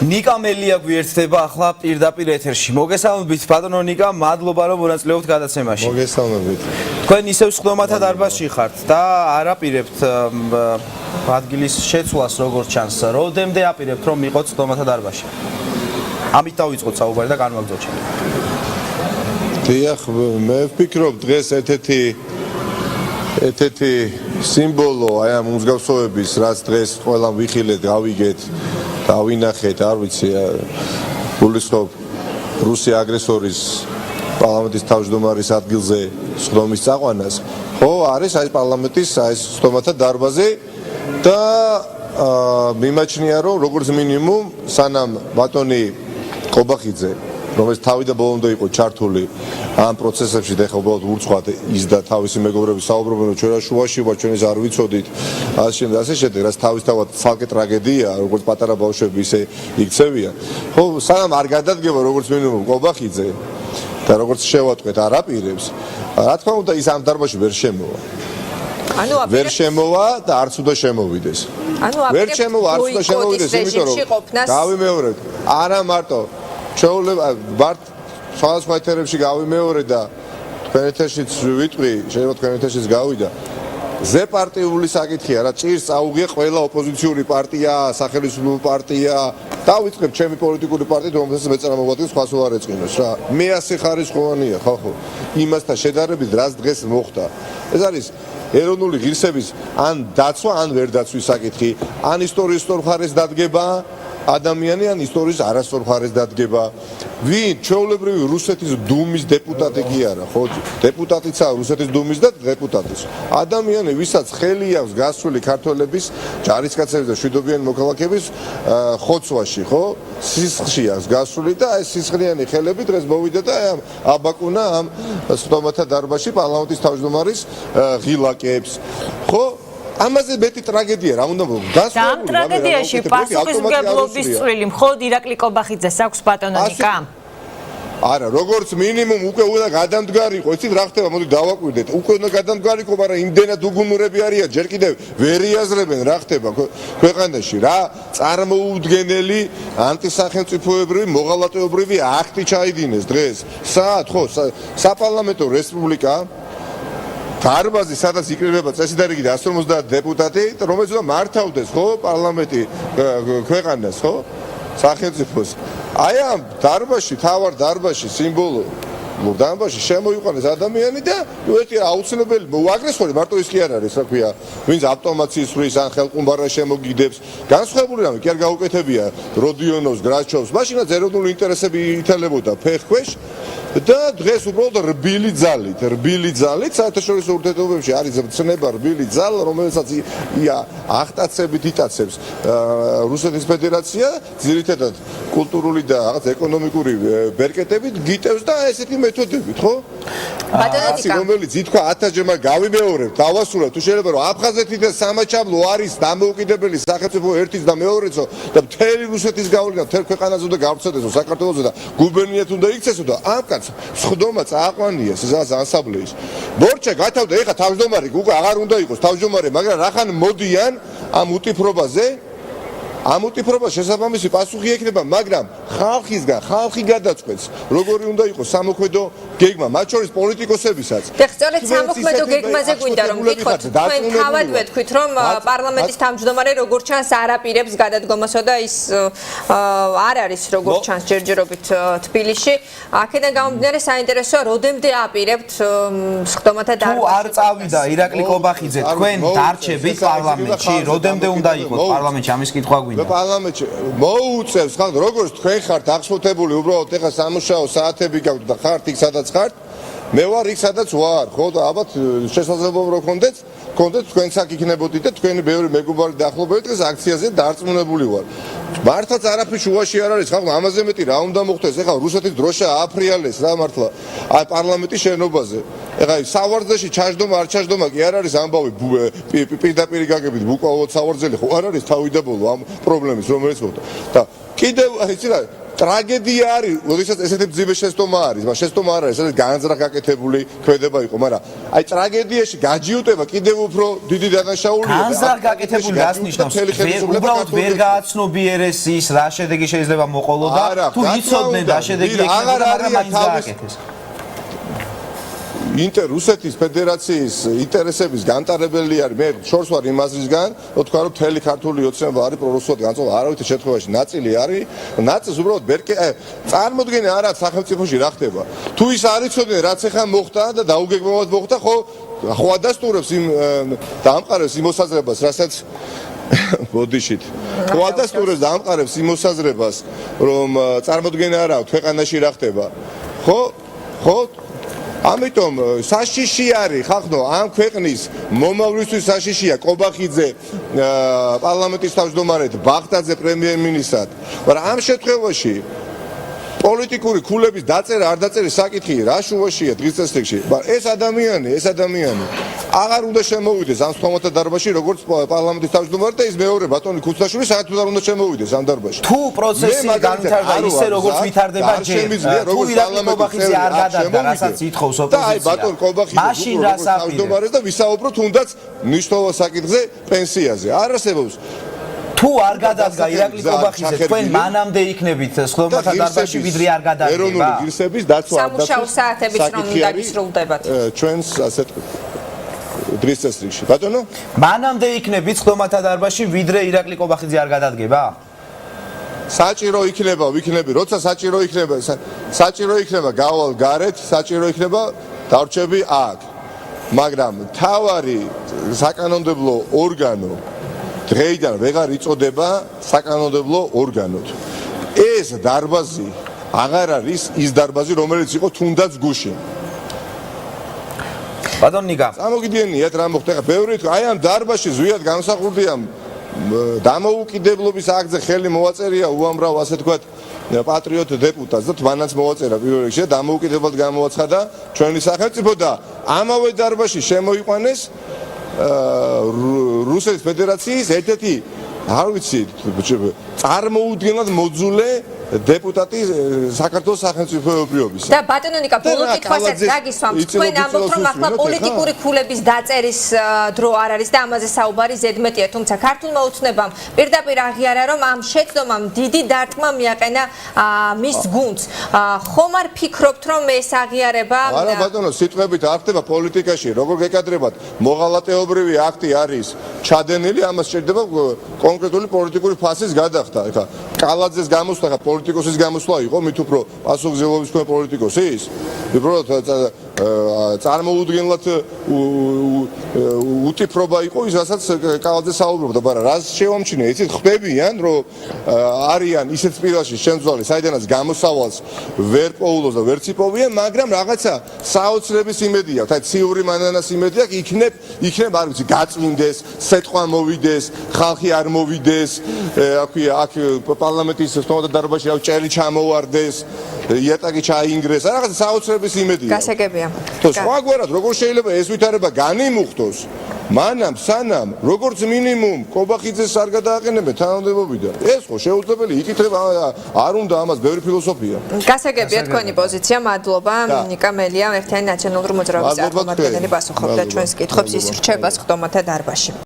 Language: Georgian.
ნიკა მელია გვერდება ახლა პირდაპირ ეთერში. მოგესალმებით ბატონო ნიკა, მადლობა რომ მონაწილეობთ გადაცემაში. მოგესალმებით. თქვენ ისევ სხდომათა დარბაზში ხართ და არ აპირებთ ადგილის შეცვლას როგორც ჩანს. როდემდე აპირებთ რომ იყოთ სხდომათა დარბაზში? ამით დავიწყოთ საუბარი და განვაგრძოთ შემდეგ. დიახ, მე ვფიქრობ დღეს ერთ-ერთი სიმბოლო აი ამ მსგავსოების, რაც დღეს ყველამ ვიხილეთ, გავიგეთ, დავინახეთ, არ ვიცი, გულისხმობ რუსი აგრესორის პარლამენტის თავმჯდომარის ადგილზე სხდომის წაყვანას. ხო, არის აი პარლამენტის აი სხდომათა დარბაზი და მიმაჩნია რომ როგორც მინიმუმ სანამ ბატონი ყობახიძე რომელიც თავი და ბოლომდე იყო ჩართული ამ პროცესებში და ეხლა უბრალოდ ურცხვად ის და თავისი მეგობრები საუბრობენ რომ ჩვენ შუაში ვარ, ჩვენ ეს არ ვიცოდით ასე შემდეგ, რაც თავისთავად ცალკე ტრაგედია, როგორც პატარა ბავშვები ისე იქცევიან. ხო, სანამ არ გადადგება როგორც მინიმუმ ყობახიძე და როგორც შევატყვეთ არ აპირებს, რა თქმა უნდა ის ამ დარბაზში ვერ შემოვა. ვერ შემოვა და არც უნდა შემოვიდეს. ვერ შემოვა, არც უნდა შემოვიდეს, იმიტომ რომ გავიმეორებ, არა მარტო ჩაოლება ვართ სხვადასხვა ეთერებში გავიმეორე და თქვენ ეთერშიც ვიტყვი, შეიძლება თქვენ ეთერშიც გავიდა. ზე პარტიული საკითხია, რა ჭირს აუღია ყველა ოპოზიციური პარტია, სახელმწიფო პარტია, დავიწყებ ჩემი პოლიტიკური პარტიით, რომელსაც მე წარმოვადგენ, სხვა სულ არ ეწყინოს რა. მე ასე ხარისხოვანია, ხო, იმასთან შედარებით, რაც დღეს მოხდა. ეს არის ეროვნული ღირსების ან დაცვა, ან ვერ დაცვის საკითხი, ან ისტორიის სწორ მხარეს დადგება, ადამიანი ან ისტორიის არასწორ მხარეს დადგება. ვინ ჩვეულებრივი რუსეთის დუმის დეპუტატი კი არა, ხო? დეპუტატიცაა რუსეთის დუმის და დეპუტატის. ადამიანი, ვისაც ხელი აქვს გასული ქართველების, ჯარისკაცების და მშვიდობიანი მოქალაქეების ხოცვაში, ხო? სისხლში აქვს გასული და ეს სისხლიანი ხელები დღეს მოვიდა და ამ აბაკუნა ამ სხდომათა დარბაზში პარლამენტის თავმჯდომარის ღილაკებს. ხო? ამაზე მეტი ტრაგედია რა უნდა გასული ამ ტრაგედიაში პასუხისმგებლობის წვლილი მხოლოდ ირაკლი ყობახიძეს აქვს ბატონო ნიკა? არა, როგორც მინიმუმ უკვე უნდა გადამდგარიყო, იცით რა ხდება, მოდი დავაკვირდეთ. უკვე უნდა გადამდგარიყო, მაგრამ იმდენად უგუნურები არიან, ჯერ კიდევ ვერ იაზრებენ რა ხდება ქვეყანაში, რა წარმოუდგენელი ანტისახელმწიფოებრივი, მოღალატეობრივი აქტი ჩაიდინეს დღეს. საათ ხო, საპარლამენტო რესპუბლიკა დარბაზი, სადაც იკრიბება წესი და რიგი და 150 დეპუტატი, რომელიც უნდა მართავდეს, ხო, პარლამენტი ქვეყანას, ხო, სახელმწიფოს. აი ამ დარბაზში, თავარ დარბაზში, სიმბოლო დარბაზში შემოიყვანეს ადამიანი და ერთი აუცილებელი აგრესორი მარტო ის კი არ არის, რა ქვია, ვინც ავტომატს ისვრის ან ხელყუმბარას შემოგიდებს. განსხვავებული რამე კი არ გაუკეთებია როდიონოვს, გრაჩოვს, მაშინაც ეროვნული ინტერესები ითელებოდა ფეხქვეშ. და დღეს უბრალოდ რბილი ძალით საერთაშორისო ურთიერთობებში არის ცნება რბილი ძალა, რომელსაც ახტაცებით იტაცებს რუსეთის ფედერაცია, ძირითადად კულტურული და რაღაც ეკონომიკური ბერკეტებით გიტევს და ესეთი მეთოდებით, ხო? ბატონო, რომელიც ითქვა 1000-ჯერ გავიმეორებთ, დავასრულებ, თუ შეიძლება რომ აფხაზეთი და სამაჩაბლო არის დამოუკიდებელი სახელმწიფო ერთის და მეორეცო და მთელი რუსეთის გავლენა მთელ ქვეყანაზე უნდა გავრცელდეს საქართველოზე და გუბერნიათ უნდა იქცესო და ამ სხდომა წააყვანიეს ეს ანსამბლეის. მორჩა გათავდა, ეხა თავმჯდომარე უკვე აღარ უნდა იყოს თავმჯდომარე, მაგრამ რახან მოდიან ამ უტიფრობაზე, ამ უტიფრობას შესაბამისი პასუხი ექნება, მაგრამ ხალხისგან ხალხი გადაწყვეტს, როგორი უნდა იყოს სამოქმედო გეგმა, მათ შორის პოლიტიკოსებისაც. სწორედ სამოქმედო გეგმაზე გვინდა რომ გითხოთ, თქვენ თავად ვეთქვით, რომ პარლამენტის თავმჯდომარე როგორც ჩანს არ აპირებს გადადგომასო და ის არ არის როგორც ჩანს ჯერჯერობით თბილისში. აქედან გამომდინარე საინტერესოა, როდემდე აპირებთ სხდომათა დარბაზში? თუ არ წავიდა ირაკლი ყობახიძე, თქვენ დარჩებით პარლამენტში, როდემდე უნდა იყოთ პარლამენტში, ამის კითხვა გვინდა. პარლამენტში მოუწევს ხალხს, როგორც თქვენ ხართ აღშფოთებული, უბრალოდ ეხა სამუშაო საათები გაქვთ და ხართ იქ სადაც ხართ, მე ვარ იქ სადაც ვარ, ხო და ალბათ შესაძლებლობა რო გქონდეთ, თქვენც აქ იქნებოდით და თქვენი ბევრი მეგობარი და ახლობელი დღეს აქციაზე დარწმუნებული ვარ. მართლაც არაფრის შუაში არ არის ხალხო, ამაზე მეტი რა უნდა მოხდეს, ეხლა რუსეთის დროშა აფრიალეს რა მართლა აი პარლამენტის შენობაზე. ეხლა სავარძელში ჩაჯდომა არ ჩაჯდომა კი არ არის ამბავი პირდაპირ გაგებით უკავოდ სავარძელი ხო არ არის თავი და ბოლო ამ პრობლემის რომელიც მოხდა. და კიდევ იცი რა ტრაგედია არის, როდესაც ესეთი მძიმე შეცდომა არის, მაგრამ შეცდომა არ არის, სადაც განზრახ გაკეთებული ქმედება იყო, მაგრამ აი ტრაგედიაში გაჯიუტება კიდევ უფრო დიდი დანაშაულია. განზრახ გაკეთებული რას ნიშნავს? უბრალოდ ვერ გააცნობიერეს ის რა შედეგი შეიძლება მოყოლო და თუ იცოდნენ რა შედეგი ექნებოდა, მაგრამ მაინც გააკეთეს. რუსეთის ფედერაციის ინტერესების განტარებელი არის, მე შორს ვარ იმ აზრისგან, რომ თქვა რომ მთელი ქართული ოცნება არის პრორუსულად განწყობა, არავითარ შემთხვევაში ნაწილი არის, ნაწილს უბრალოდ ბერკე წარმოდგენა არ აქვს სახელმწიფოში რა ხდება. თუ ის არ იცოდნენ რაც ახლა მოხდა და დაუგეგმავად მოხდა, ხო ადასტურებს იმ დაამყარებს იმ მოსაზრებას, რასაც ბოდიშით. ხო ადასტურებს და ამყარებს იმ მოსაზრებას, რომ წარმოდგენა არ აქვს ქვეყანაში რა ხდება. ხო ამიტომ საშიში არის ხახნო ამ ქვეყნის მომავლისთვის საშიშია კობახიძე პარლამენტის თავმჯდომარედ ბახტაძე პრემიერ-მინისტრად მაგრამ ამ შემთხვევაში პოლიტიკური ქულების დაწერა არ დაწერის საკითხი რა შუაშია დღის წესრიგში მაგრამ ეს ადამიანი აღარ უნდა შემოვიდეს ამ სტომათა დარბაზში როგორც პარლამენტის თავმჯდომარე და ის მეორე ბატონი ქუცნაშვილი საერთოდ არ უნდა შემოვიდეს ამ დარბაზში თუ პროცესი განვითარდა ისე როგორც ვითარდება ჯერ თუ ირაკლი კობახიძე არ გადადგა რასაც ითხოვს ოპოზიცია და აი ბატონ კობახიძე თავმჯდომარეს და ვისაუბრო თუნდაც მნიშვნელოვან საკითხზე პენსიაზე არ არსებობს თუ არ გადადგა ირაკლი კობახიძე თქვენ მანამდე იქნებით სხდომათა დარბაზში ვიდრე არ გადადგება ეროვნული ღირსების დაცვა სამუშაო საათებიც რომ უნდა გისრულდებათ ჩვენს ასეთ დღის წესრიგში ბატონო მანამდე იქნებით სხდომათა დარბაზში ვიდრე ირაკლი კობახიძე არ გადადგება საჭირო იქნება ვიქნები როცა საჭირო იქნება გავალ გარეთ საჭირო იქნება დარჩები აქ მაგრამ თავარი საკანონმდებლო ორგანო დღეიდან ვეღარ იწოდება საკანონმდებლო ორგანოდ. ეს დარბაზი აღარ არის ის დარბაზი, რომელიც იყო თუნდაც გუშინ. ბატონ ნიკა. წარმოგიდგენიათ რა მოხდა? ხა ბევრი თქვა, აი ამ დარბაზში ზვიად გამსახურდია დამოუკიდებლობის აქტზე ხელი მოაწერია უამრავ ასე თქვათ პატრიოტ დეპუტატს და თვანაც მოაწერა პირველ რიგში და დამოუკიდებლად გამოაცხადა ჩვენი სახელმწიფო და ამავე დარბაზში შემოიყვანეს რუსეთის ფედერაციის ერთ-ერთი არ ვიცი წარმოუდგენლად მოძულე დეპუტატი საქართველოს სახელმწიფოებრიობის და ბატონო ნიკა ბოლო კითხვასაც გაგისვამთ თქვენ ამბობთ რომ ახლა პოლიტიკური ქულების დაწერის დრო არ არის და ამაზე საუბარი ზედმეტია თუმცა ქართულმა ოცნებამ პირდაპირ აღიარა რომ ამ შეცდომამ დიდი დარტყმა მიაყენა მის გუნდს ხომ არ ფიქრობთ რომ ეს აღიარება არა ბატონო სიტყვებით არ ხდება პოლიტიკაში როგორ გეკადრებათ მოღალატეობრივი აქტი არის ჩადენილი ამას შეიძლება კონკრეტული პოლიტიკური ფასის გადახდა ეხლა კალაძეს გამოსვლა პოლიტიკოსის გამოსვლა იყო მით უფრო პასუხისმგებლობის თქვენ პოლიტიკოსის უბრალოდ წარმოუდგენლად უტიფრობა იყო ის რასაც კალაძე საუბრობდა მაგრამ რას შევამჩნია იცით ხდებიან რომ არიან ისეთ პირაში შემძვალი საიდანაც გამოსავალს ვერ პოულობს და ვერც იპოვიან მაგრამ რაღაცა საოცრების იმედი აქვს აი ციური მანანას იმედი აქვს იქნებ არ ვიცი გაწმინდეს სეტყვა მოვიდეს ხალხი არ მოვიდეს აქ პარლამენტის სტომათა დარბაზში ჭერი ჩამოვარდეს იატაკი ჩაინგრეს რაღაცა საოცრების იმედია გასაგებია სხვაგვარად როგორ შეიძლება ეს ვითარება განიმუხტოს მანამ სანამ როგორც მინიმუმ კობახიძეს არ გადააყენებენ თანამდებობიდან ეს ხო შეუძლებელი იკითხება არ უნდა ამას ბევრი ფილოსოფია გასაგებია თქვენი პოზიცია მადლობა ნიკა მელია ერთიანი ნაციონალური მოძრაობის წარმომადგენელი პასუხობდა ჩვენს კითხვებს ის რჩება სხდომათა დარბაზში